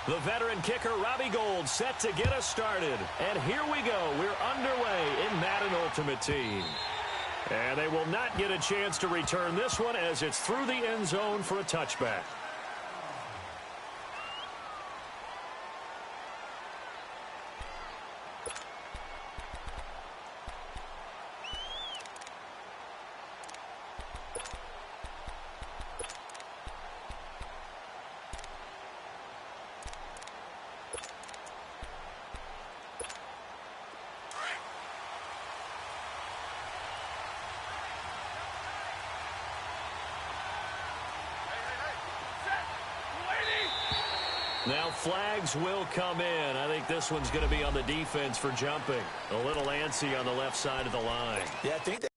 The veteran kicker, Robbie Gould, set to get us started. And here we go. We're underway in Madden Ultimate Team. And they will not get a chance to return this one as it's through the end zone for a touchback. Now flags will come in. I think this one's going to be on the defense for jumping. A little antsy on the left side of the line. Yeah, I think that.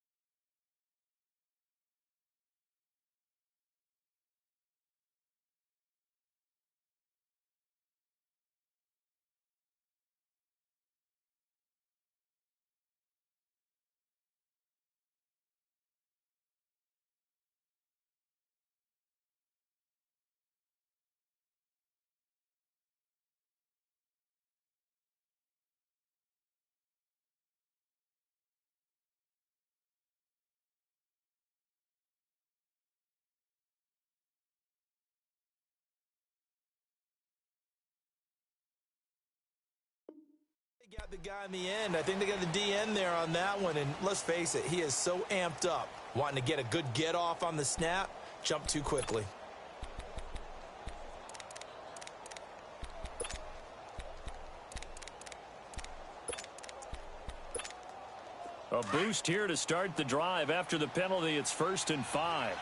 They got the guy in the end. I think they got the DN there on that one. And let's face it, he is so amped up, wanting to get a good get off on the snap, jump too quickly. A boost here to start the drive. After the penalty, it's 1st and 5.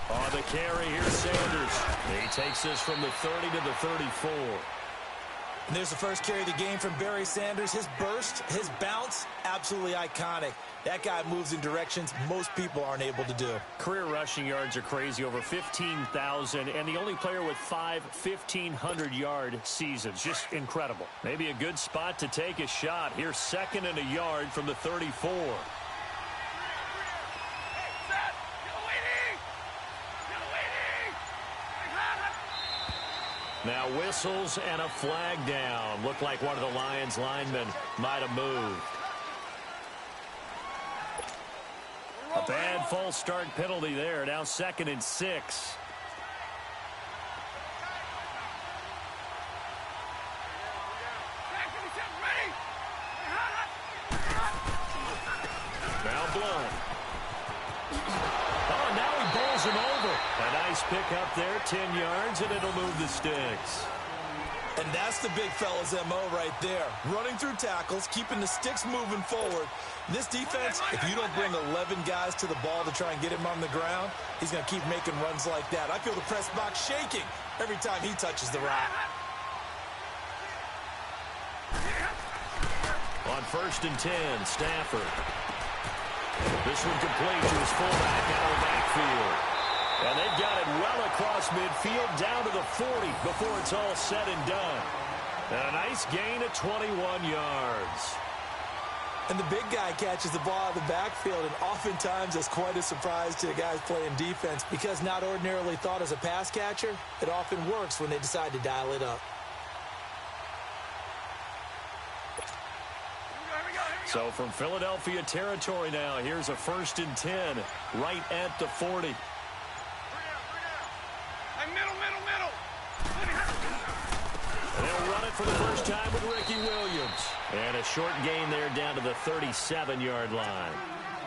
On the carry, here's Sanders. He takes this from the 30 to the 34. And there's the first carry of the game from Barry Sanders. His burst, his bounce, absolutely iconic. That guy moves in directions most people aren't able to do. Career rushing yards are crazy, over 15,000, and the only player with 5 1,500-yard seasons. Just incredible. Maybe a good spot to take a shot. Here's 2nd and a yard from the 34. Now whistles and a flag down. Looked like one of the Lions linemen might have moved. A bad false start penalty there. Now 2nd and 6. Now blown. Oh, now he bowls him over. A nice pick up there, 10 yards, and it'll move the sticks. And that's the big fella's MO right there. Running through tackles, keeping the sticks moving forward. This defense, if you don't bring 11 guys to the ball to try and get him on the ground, he's going to keep making runs like that. I feel the press box shaking every time he touches the rock. On 1st and 10, Stafford. This one complete to his fullback out of the backfield. And they've got it well across midfield down to the 40 before it's all said and done. And a nice gain of 21 yards. And the big guy catches the ball out of the backfield, and oftentimes that's quite a surprise to the guys playing defense because not ordinarily thought as a pass catcher, it often works when they decide to dial it up. So from Philadelphia territory now, here's a 1st and 10 right at the 40. They'll run it for the first time with Ricky Williams. And a short gain there down to the 37-yard line.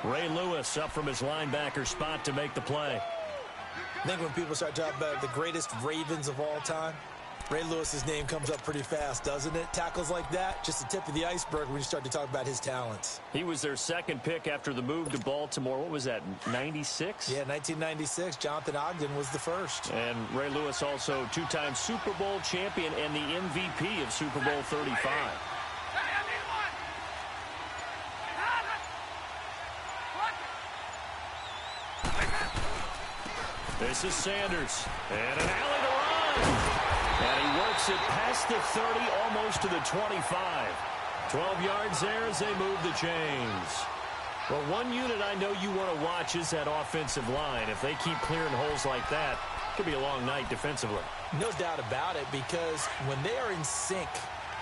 Ray Lewis up from his linebacker spot to make the play. I think when people start talking about the greatest Ravens of all time, Ray Lewis's name comes up pretty fast, doesn't it? Tackles like that, just the tip of the iceberg when you start to talk about his talents. He was their 2nd pick after the move to Baltimore. What was that, 96? Yeah, 1996. Jonathan Ogden was the first. And Ray Lewis also 2-time Super Bowl champion and the MVP of Super Bowl 35. This is Sanders. And an alley to run. And he works it past the 30, almost to the 25. 12 yards there as they move the chains. Well, one unit I know you want to watch is that offensive line. If they keep clearing holes like that, it could be a long night defensively. No doubt about it, because when they are in sync,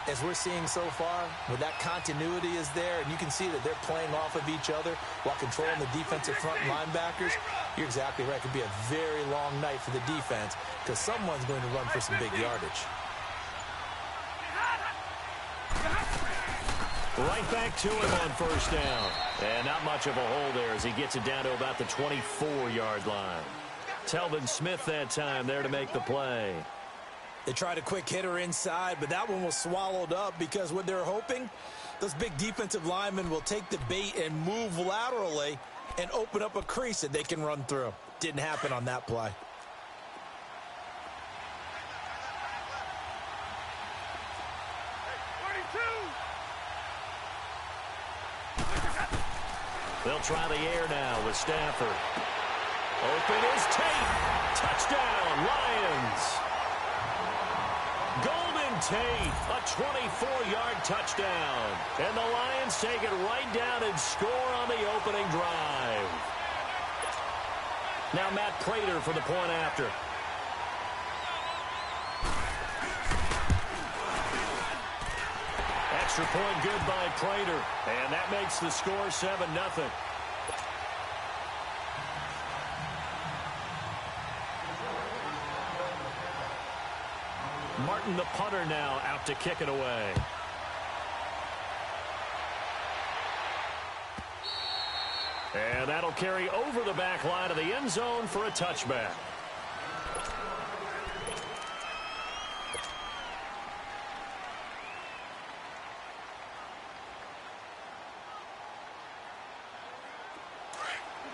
as we're seeing so far, when that continuity is there, and you can see that they're playing off of each other while controlling the defensive front linebackers, you're exactly right. It could be a very long night for the defense because someone's going to run for some big yardage. Right back to him on first down. And not much of a hole there as he gets it down to about the 24-yard line. Telvin Smith that time there to make the play. They tried a quick hitter inside, but that one was swallowed up because what they're hoping, those big defensive linemen will take the bait and move laterally and open up a crease that they can run through. Didn't happen on that play. They'll try the air now with Stafford. Open is Tate. Touchdown, Lions. Golden Tate, a 24-yard touchdown. And the Lions take it right down and score on the opening drive. Now Matt Prater for the point after. Extra point good by Prater. And that makes the score 7-0. Martin, the punter, now out to kick it away. And that'll carry over the back line of the end zone for a touchback.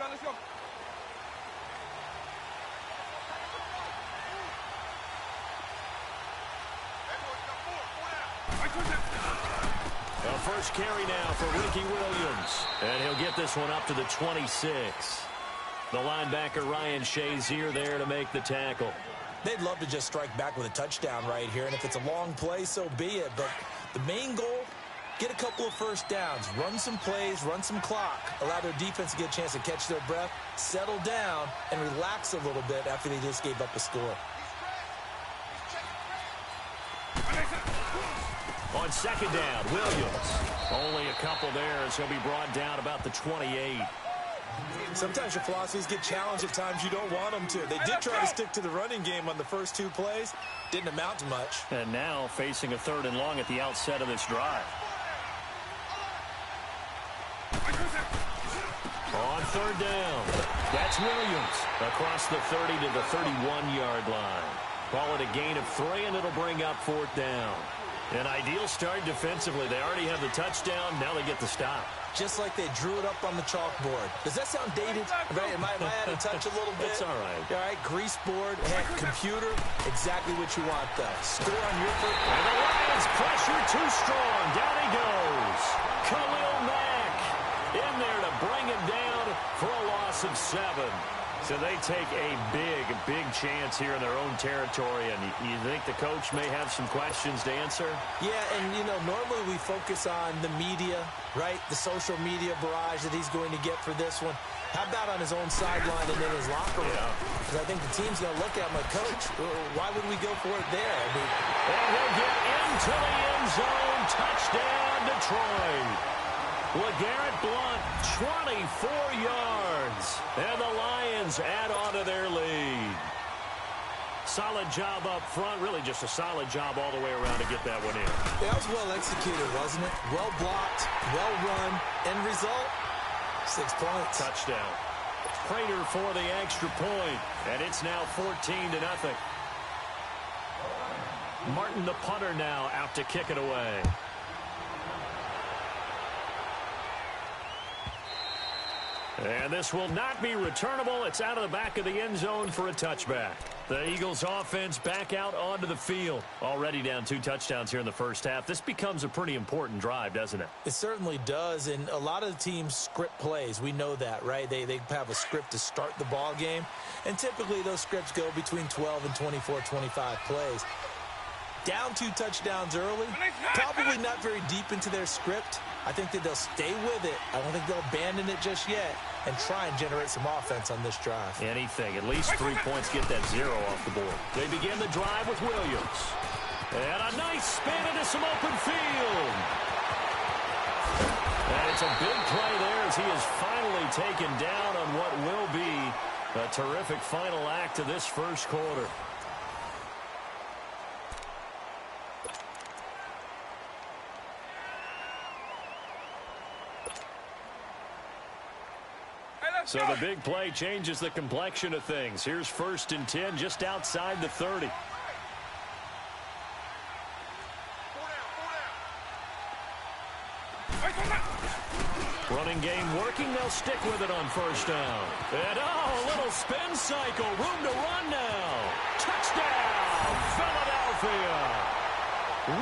Let's go. A first carry now for Ricky Williams. And he'll get this one up to the 26. The linebacker Ryan Shazier there to make the tackle. They'd love to just strike back with a touchdown right here, and if it's a long play, so be it. But the main goal, get a couple of first downs, run some plays, run some clock, allow their defense to get a chance to catch their breath, settle down, and relax a little bit after they just gave up a score. On second down, Williams. Only a couple there as he'll be brought down about the 28. Sometimes your philosophies get challenged at times you don't want them to. They did try to stick to the running game on the first two plays. Didn't amount to much. And now facing a 3rd and long at the outset of this drive. On 3rd down, that's Williams across the 30 to the 31-yard line. Call it a gain of 3, and it'll bring up 4th down. An ideal start defensively. They already have the touchdown. Now they get the stop. Just like they drew it up on the chalkboard. Does that sound dated? Right? Am I out of touch a little bit? It's all right. All right, grease board, heck, computer, exactly what you want, though. Score on your foot. And the Lions pressure too strong. Down he goes. Khalil Mack in there to bring him down for a loss of 7. So they take a big chance here in their own territory. And you think the coach may have some questions to answer? Yeah, and, you know, normally we focus on the media, right? The social media barrage that he's going to get for this one. How about on his own sideline and in his locker room? Because I think the team's going to look at him like, Coach, why would we go for it there? I mean, and he'll get into the end zone. Touchdown, Detroit. LeGarrette Blount, 24 yards. And the Lions add on to their lead. Solid job up front. Really just a solid job all the way around to get that one in. That was well executed, wasn't it? Well blocked, well run. End result, 6 points. Touchdown. Prater for the extra point. And it's now 14-0. Martin, the punter, now out to kick it away. And this will not be returnable. It's out of the back of the end zone for a touchback. The Eagles offense back out onto the field. Already down 2 touchdowns here in the first half. This becomes a pretty important drive, doesn't it? It certainly does. And a lot of the teams script plays. We know that, right? They have a script to start the ball game. And typically those scripts go between 12 and 24, 25 plays. down 2 touchdowns early, probably not very deep into their script. I think that they'll stay with it. I don't think they'll abandon it just yet and try and generate some offense on this drive. Anything. At least 3 points get that 0 off the board. They begin the drive with Williams. And a nice spin into some open field. And it's a big play there as he is finally taken down on what will be a terrific final act of this first quarter. So the big play changes the complexion of things. Here's 1st and 10 just outside the 30. Running game working. They'll stick with it on 1st down. And a little spin cycle. Room to run now. Touchdown, Philadelphia.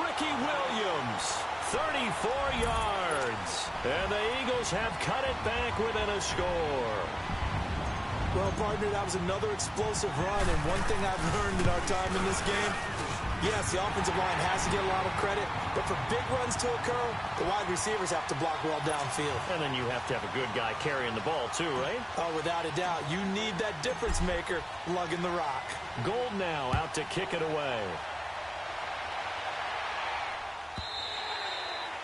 Ricky Williams, 34 yards. And the Eagles have cut it back within a score. Well, partner, that was another explosive run. And one thing I've learned in our time in this game, yes, the offensive line has to get a lot of credit, but for big runs to occur, the wide receivers have to block well downfield. And then you have to have a good guy carrying the ball too, right? Oh, without a doubt. You need that difference maker lugging the rock. Gold now out to kick it away.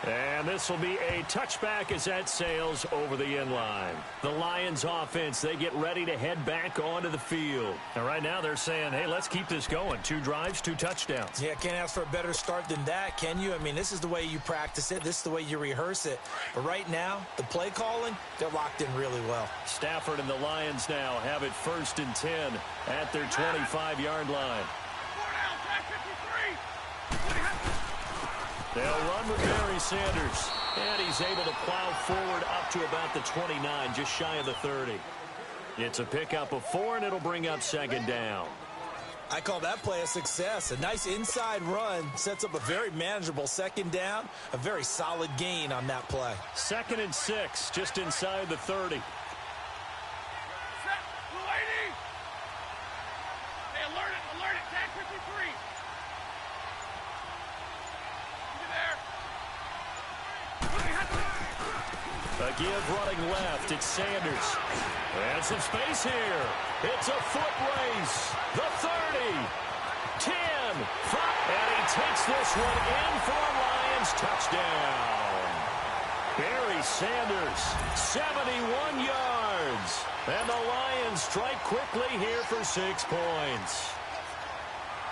And this will be a touchback as that sails over the end line. The Lions offense, they get ready to head back onto the field. And right now they're saying, hey, let's keep this going. 2 drives, 2 touchdowns. Yeah, can't ask for a better start than that, can you? I mean, this is the way you practice it. This is the way you rehearse it. But right now, the play calling, they're locked in really well. Stafford and the Lions now have it 1st and 10 at their 25-yard line. They'll run with Barry Sanders. And he's able to plow forward up to about the 29, just shy of the 30. It's a pickup of 4, and it'll bring up 2nd down. I call that play a success. A nice inside run sets up a very manageable 2nd down. A very solid gain on that play. 2nd and 6, just inside the 30. A give running left. It's Sanders. And some space here. It's a foot race. The 30. 10. 5. And he takes this one in for a Lions touchdown. Barry Sanders, 71 yards. And the Lions strike quickly here for 6 points.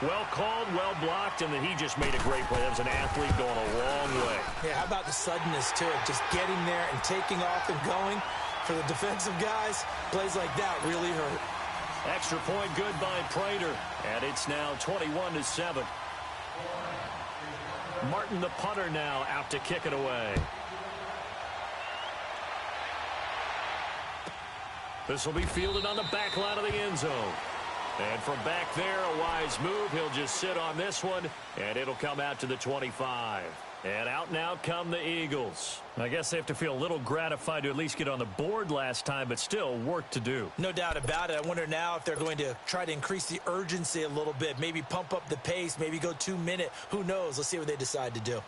Well called, well blocked, and then he just made a great play. That was an athlete going a long way. Yeah, how about the suddenness to it? Just getting there and taking off and going. For the defensive guys, plays like that really hurt. Extra point good by Prater, and it's now 21-7. Martin, the punter, now out to kick it away. This will be fielded on the back line of the end zone. And from back there, a wise move. He'll just sit on this one, and it'll come out to the 25. And out now come the Eagles. I guess they have to feel a little gratified to at least get on the board last time, but still work to do. No doubt about it. I wonder now if they're going to try to increase the urgency a little bit, maybe pump up the pace, maybe go 2-minute. Who knows? Let's see what they decide to do.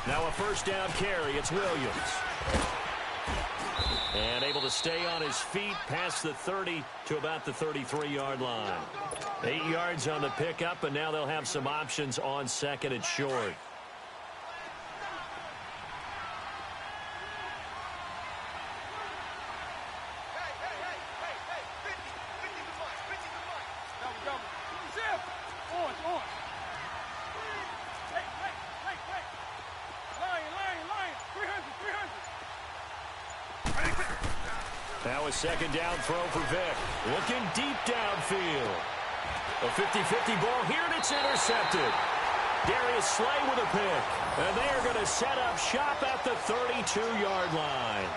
Now a 1st down carry. It's Williams. And able to stay on his feet past the 30 to about the 33-yard line. 8 yards on the pickup, and now they'll have some options on 2nd and short. Now a 2nd down throw for Vick. Looking deep downfield. A 50-50 ball here, and it's intercepted. Darius Slay with a pick. And they are going to set up shop at the 32-yard line.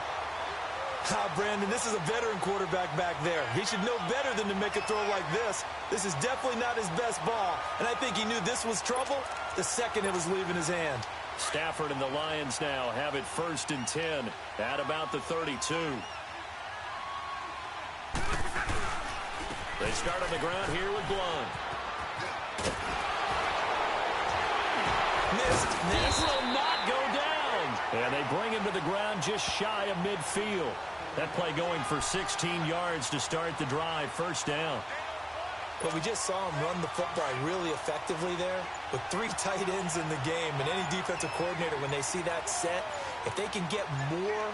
Brandon, this is a veteran quarterback back there. He should know better than to make a throw like this. This is definitely not his best ball, and I think he knew this was trouble the second it was leaving his hand. Stafford and the Lions now have it 1st and 10 at about the 32. They start on the ground here with Blunt. Missed. This will not go down. And they bring him to the ground just shy of midfield. That play going for 16 yards to start the drive. 1st down. But we just saw him run the football really effectively there with 3 tight ends in the game. And any defensive coordinator, when they see that set, if they can get more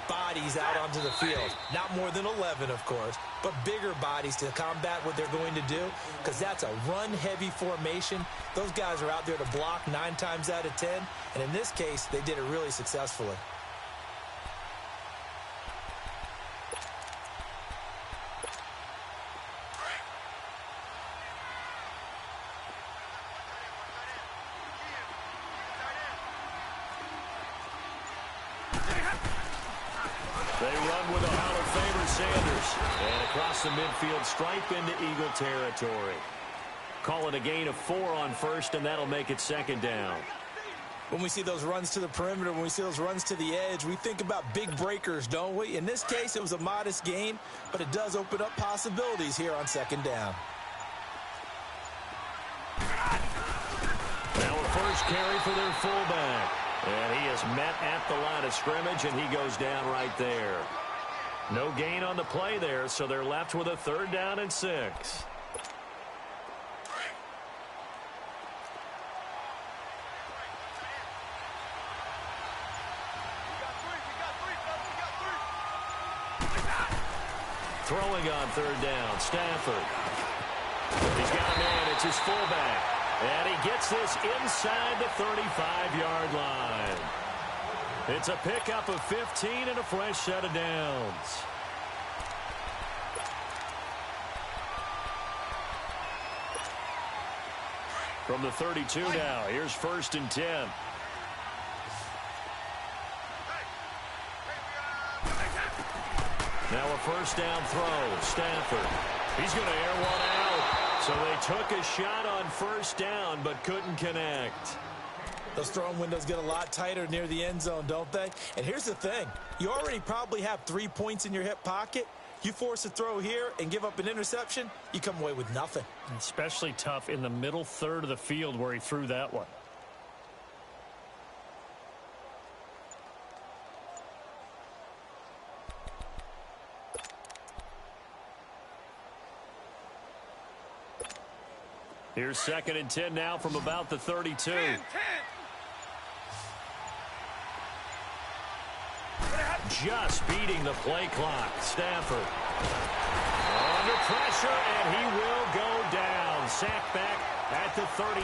bodies out onto the field, not more than 11, of course, but bigger bodies to combat what they're going to do, because that's a run-heavy formation. Those guys are out there to block 9 times out of 10, and in this case, they did it really successfully. They run with a Hall of Famer, Sanders. And across the midfield stripe into Eagle territory. Call it a gain of 4 on 1st, and that'll make it 2nd down. When we see those runs to the perimeter, when we see those runs to the edge, we think about big breakers, don't we? In this case, it was a modest gain, but it does open up possibilities here on 2nd down. Now a first carry for their fullback. And he is met at the line of scrimmage, and he goes down right there. No gain on the play there, so they're left with a 3rd down and 6. Throwing on 3rd down, Stafford. He's got a man, it's his fullback. And he gets this inside the 35-yard line. It's a pickup of 15 and a fresh set of downs. From the 32 now, here's 1st and 10. Now a 1st down throw, Stafford. He's going to air one out. So they took a shot on 1st down, but couldn't connect. Those throwing windows get a lot tighter near the end zone, don't they? And here's the thing. You already probably have 3 points in your hip pocket. You force a throw here and give up an interception, you come away with nothing. Especially tough in the middle third of the field where he threw that one. Here's 2nd and 10 now from about the 32. 10. Just beating the play clock. Stafford under pressure, and he will go down. Sacked back at the 38.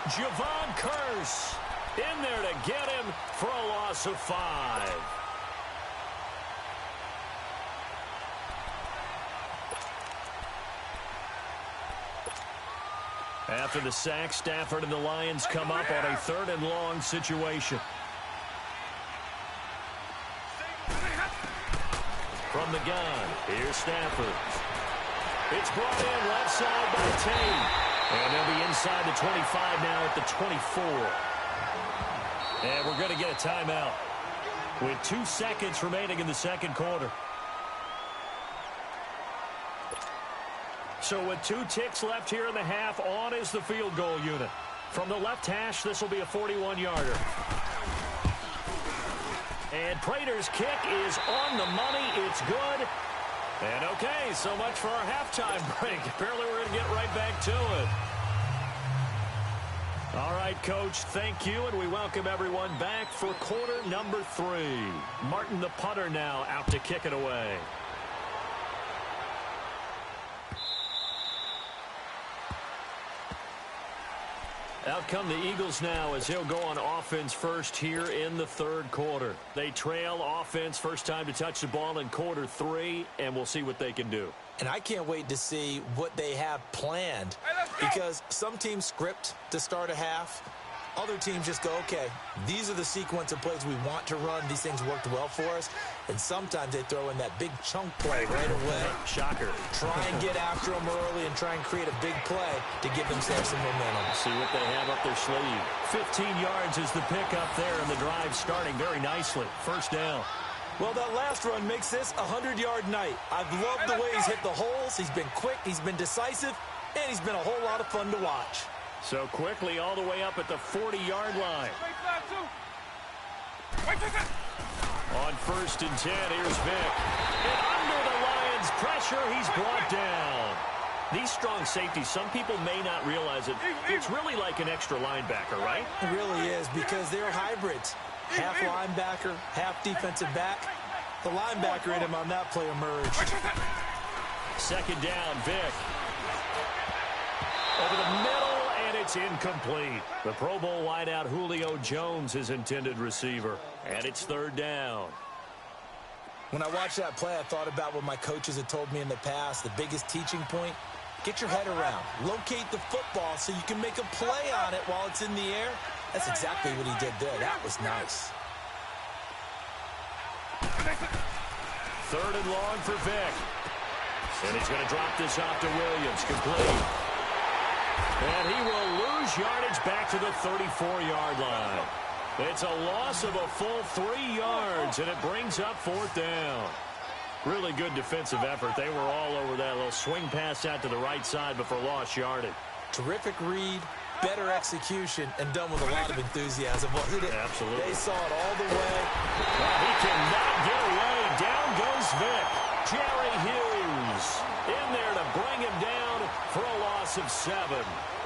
Javon Curse in there to get him for a loss of 5. After the sack, Stafford and the Lions come up on a 3rd and long situation. From the gun, here's Stafford. It's brought in left side by Tate. And they'll be inside the 25 now at the 24. And we're going to get a timeout with 2 seconds remaining in the 2nd quarter. So with 2 ticks left here in the half, on is the field goal unit. From the left hash, this will be a 41-yarder. And Prater's kick is on the money. It's good. And okay, so much for our halftime break. Apparently we're going to get right back to it. All right, Coach, thank you, and we welcome everyone back for quarter number 3. Martin, the punter, now out to kick it away. Out come the Eagles now as he'll go on offense first here in the 3rd quarter. They trail offense, first time to touch the ball in quarter 3, and we'll see what they can do. And I can't wait to see what they have planned, because some teams script to start a half, Other teams just go, okay, these are the sequence of plays we want to run. These things worked well for us. And sometimes they throw in that big chunk play right away. Shocker. Try and get after them early and try and create a big play to give themselves some momentum. See what they have up their sleeve. 15 yards is the pickup there, and the drive starting very nicely. First down. Well, that last run makes this a 100-yard night. I've loved the way he's hit the holes. He's been quick, he's been decisive, and he's been a whole lot of fun to watch. So quickly all the way up at the 40-yard line. On 1st and 10, here's Vick. And under the Lions' pressure, he's brought down. These strong safeties, some people may not realize it. It's really like an extra linebacker, right? It really is, because they're hybrids. Half linebacker, half defensive back. The linebacker in him on that play emerged. Second down, Vick. Over the middle, and it's incomplete. The Pro Bowl wideout Julio Jones, his intended receiver. And it's third down. When I watched that play, I thought about what my coaches had told me in the past. The biggest teaching point, get your head around. Locate the football so you can make a play on it while it's in the air. That's exactly what he did there. That was nice. Third and long for Vick. And he's going to drop this off to Williams. Complete. And he will lose yardage back to the 34-yard line. It's a loss of a full 3 yards, and it brings up fourth down. Really good defensive effort. They were all over that little swing pass out to the right side before lost yardage. Terrific read, better execution, and done with a lot of enthusiasm, wasn't it? Absolutely. They saw it all the way. Well, he cannot get away. Down goes Vick. Jerry Hughes in there to bring him down for a loss of 7.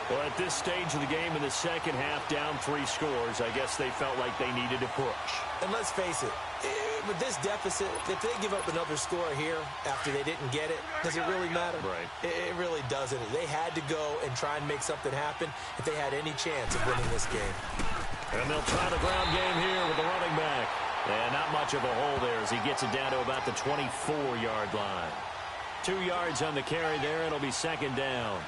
Well, at this stage of the game in the second half, down 3 scores, I guess they felt like they needed to push. And let's face it, with this deficit, if they give up another score here after they didn't get it, does it really matter? Right. It really doesn't. They had to go and try and make something happen if they had any chance of winning this game. And they'll try the ground game here with the running back. And not much of a hole there as he gets it down to about the 24-yard line. 2 yards on the carry there. It'll be second down.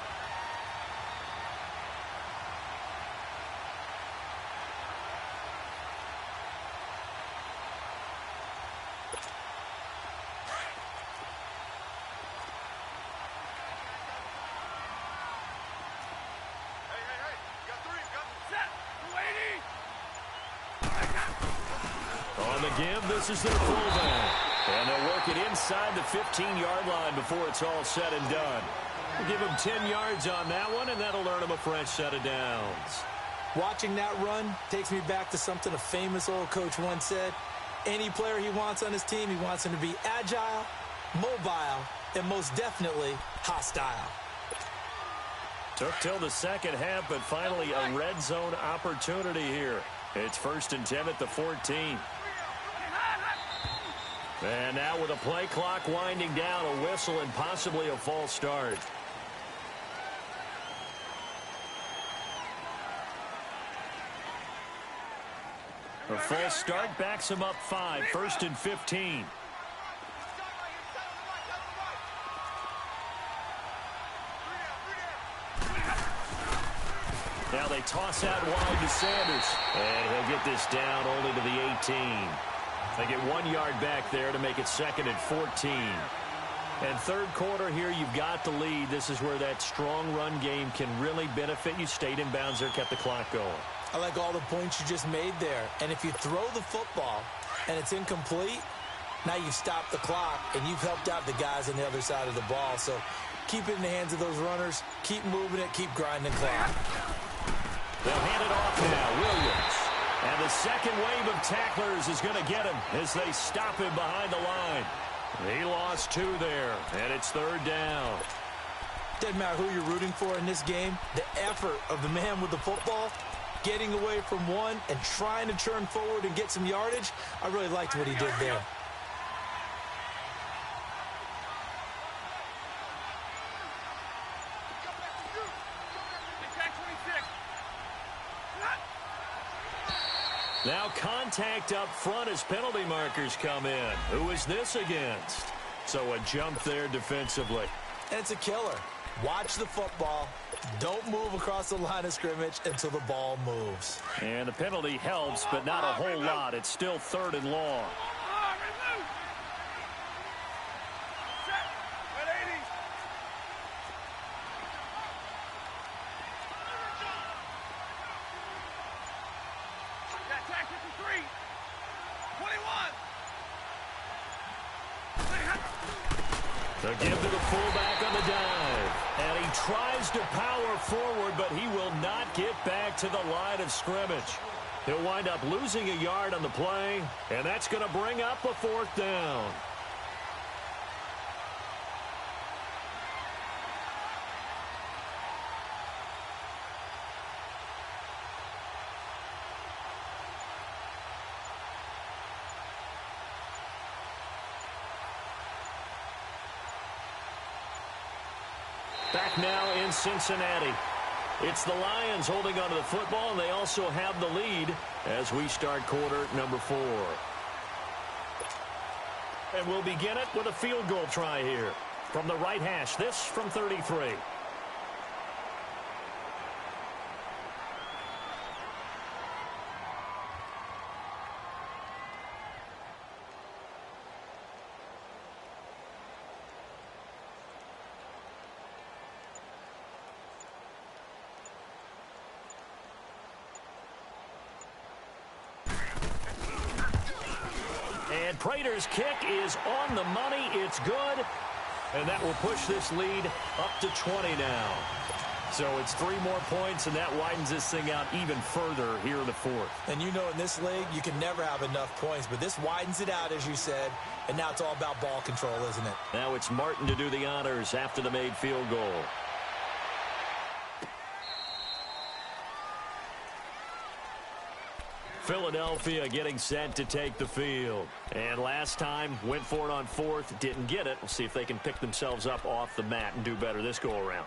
Give. This is their fullback. And they'll work it inside the 15-yard line before it's all said and done. We'll give him 10 yards on that one, and that'll earn him a fresh set of downs. Watching that run takes me back to something a famous old coach once said. Any player he wants on his team, he wants him to be agile, mobile, and most definitely hostile. Took till the second half, but finally a red zone opportunity here. It's 1st and 10 at the 14. And now with a play clock winding down, a whistle and possibly a false start. A false start backs him up 5, 1st and 15. Now they toss out wide to Sanders. And he'll get this down only to the 18. They get 1 yard back there to make it 2nd and 14. And third quarter here, you've got the lead. This is where that strong run game can really benefit you. Stayed in bounds there, kept the clock going. I like all the points you just made there. And if you throw the football and it's incomplete, now you've stopped the clock and you've helped out the guys on the other side of the ball. So keep it in the hands of those runners. Keep moving it. Keep grinding clock. They'll hand it off now. Williams. And the second wave of tacklers is going to get him as they stop him behind the line. He lost 2 there, and it's third down. Doesn't matter who you're rooting for in this game. The effort of the man with the football, getting away from one and trying to turn forward and get some yardage, I really liked what he did there. Now contact up front as penalty markers come in. Who is this against? So a jump there defensively. And it's a killer. Watch the football. Don't move across the line of scrimmage until the ball moves. And the penalty helps, but not a whole lot. It's still 3rd and long. To give to the fullback on the dive. And he tries to power forward, but he will not get back to the line of scrimmage. He'll wind up losing a yard on the play, and that's going to bring up a 4th down. Back now in Cincinnati. It's the Lions holding onto the football, and they also have the lead as we start quarter number 4. And we'll begin it with a field goal try here. From the right hash, this from 33. And Prater's kick is on the money. It's good. And that will push this lead up to 20 now. So it's 3 more points, and that widens this thing out even further here in the 4th. And you know in this league, you can never have enough points. But this widens it out, as you said. And now it's all about ball control, isn't it? Now it's Martin to do the honors after the made field goal. Philadelphia getting set to take the field. And last time, went for it on 4th, didn't get it. We'll see if they can pick themselves up off the mat and do better this go-around.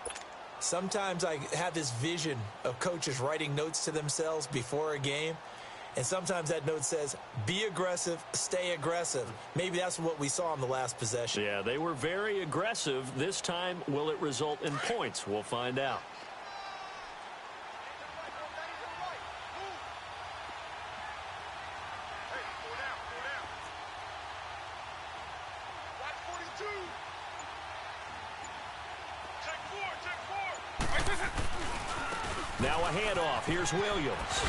Sometimes I have this vision of coaches writing notes to themselves before a game. And sometimes that note says, be aggressive, stay aggressive. Maybe that's what we saw in the last possession. Yeah, they were very aggressive. This time, will it result in points? We'll find out. Now a handoff. Here's Williams.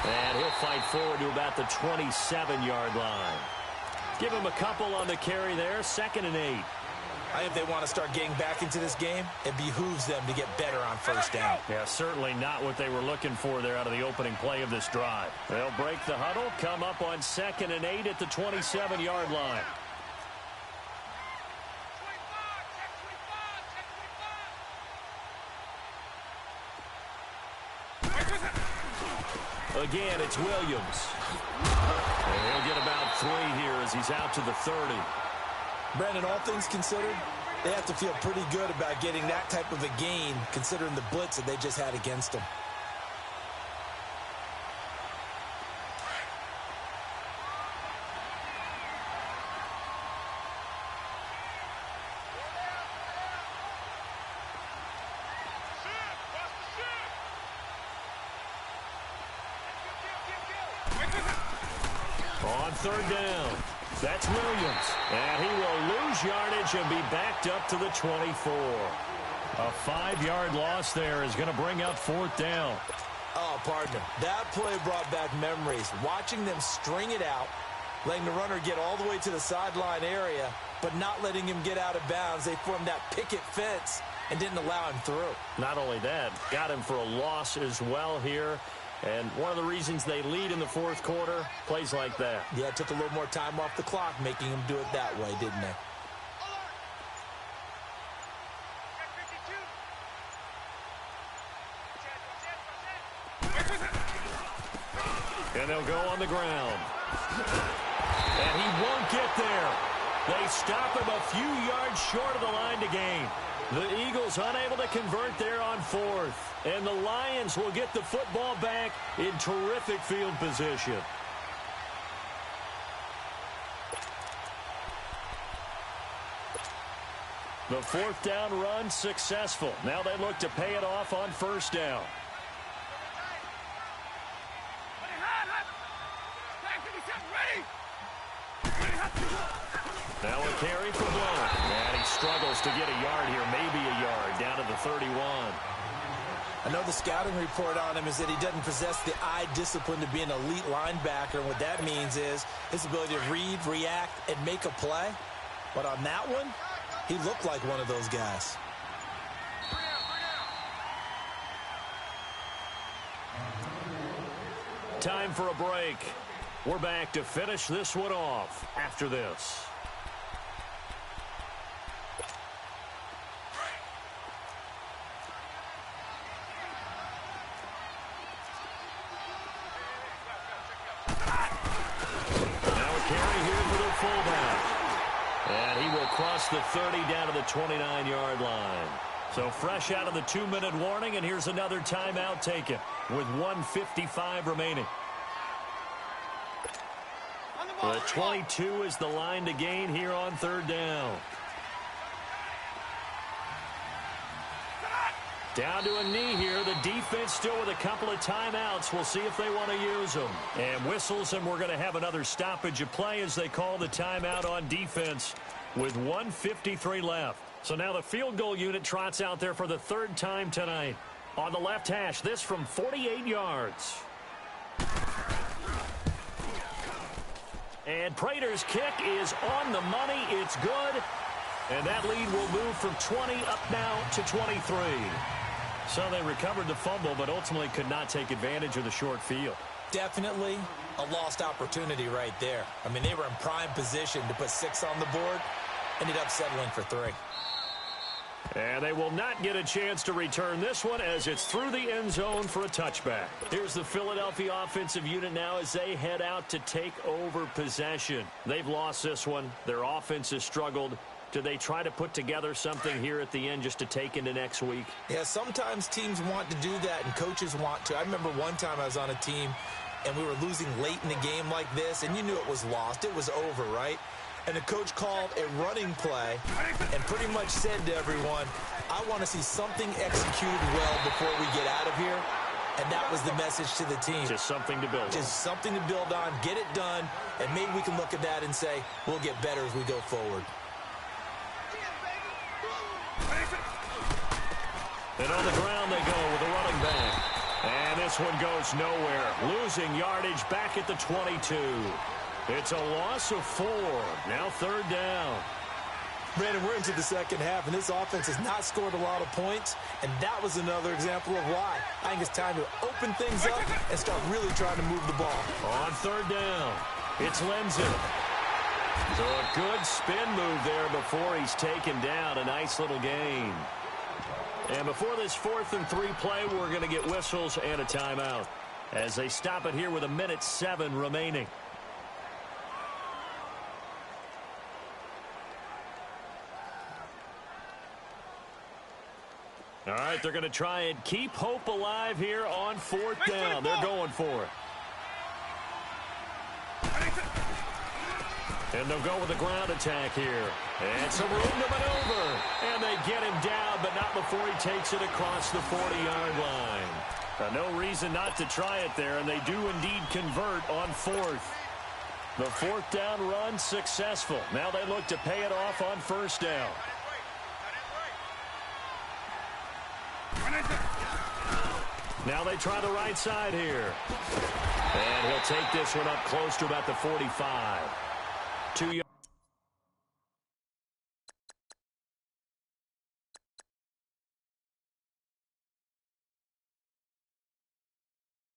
And he'll fight forward to about the 27-yard line. Give him a couple on the carry there. 2nd and 8. I think if they want to start getting back into this game, it behooves them to get better on 1st down. Yeah, certainly not what they were looking for there out of the opening play of this drive. They'll break the huddle, come up on 2nd and 8 at the 27-yard line. Again, it's Williams. And he'll get about 3 here as he's out to the 30. Brandon, all things considered, they have to feel pretty good about getting that type of a gain considering the blitz that they just had against them. On 3rd down, that's Williams. And he will lose yardage and be backed up to the 24. A 5-yard loss there is going to bring up 4th down. Oh, partner, that play brought back memories. Watching them string it out, letting the runner get all the way to the sideline area, but not letting him get out of bounds. They formed that picket fence and didn't allow him through. Not only that, got him for a loss as well here. And one of the reasons they lead in the 4th quarter, plays like that. Yeah, it took a little more time off the clock, making him do it that way, didn't they? And they'll go on the ground. And he won't get there. They stop him a few yards short of the line to gain. The Eagles unable to convert there on 4th. And the Lions will get the football back in terrific field position. The fourth down run successful. Now they look to pay it off on first down. Now a carry for Blount. And he struggles to get a yard here, maybe a yard, down to the 31. I know the scouting report on him is that he doesn't possess the eye discipline to be an elite linebacker. And what that means is his ability to read, react, and make a play. But on that one, he looked like one of those guys. Time for a break. We're back to finish this one off after this. Cross the 30 down to the 29-yard line. So fresh out of the 2-minute warning, and here's another timeout taken with 1:55 remaining. The 22 is the line to gain here on third down. Down to a knee here. The defense still with a couple of timeouts. We'll see if they want to use them. And whistles, and we're going to have another stoppage of play as they call the timeout on defense with 1:53 left. So now the field goal unit trots out there for the third time tonight. On the left hash, this from 48 yards. And Prater's kick is on the money. It's good. And that lead will move from 20 up now to 23. So they recovered the fumble, but ultimately could not take advantage of the short field. Definitely a lost opportunity right there. I mean, they were in prime position to put 6 on the board. Ended up settling for 3. And they will not get a chance to return this one as it's through the end zone for a touchback. Here's the Philadelphia offensive unit now as they head out to take over possession. They've lost this one. Their offense has struggled. Do they try to put together something here at the end just to take into next week? Yeah, sometimes teams want to do that and coaches want to. I remember one time I was on a team and we were losing late in the game like this, and you knew it was lost. It was over, right? And the coach called a running play and pretty much said to everyone, I want to see something executed well before we get out of here. And that was the message to the team. Just something to build on. Just something to build on, get it done, and maybe we can look at that and say, we'll get better as we go forward. And on the ground they go with a running back. And this one goes nowhere. Losing yardage back at the 22. It's a loss of 4. Now third down. Brandon, we're into the second half, and this offense has not scored a lot of points, and that was another example of why. I think it's time to open things up and start really trying to move the ball. On third down, it's Lenzen. So a good spin move there before he's taken down. A nice little gain. And before this 4th and 3 play, we're going to get whistles and a timeout as they stop it here with 1:07 remaining. All right, they're going to try and keep hope alive here on 4th down. They're going for it. And they'll go with the ground attack here. And some room to maneuver. And they get him down, but not before he takes it across the 40-yard line. No reason not to try it there, and they do indeed convert on 4th. The 4th down run successful. Now they look to pay it off on 1st down. Now they try the right side here. And he'll take this one up close to about the 45. 2 yards.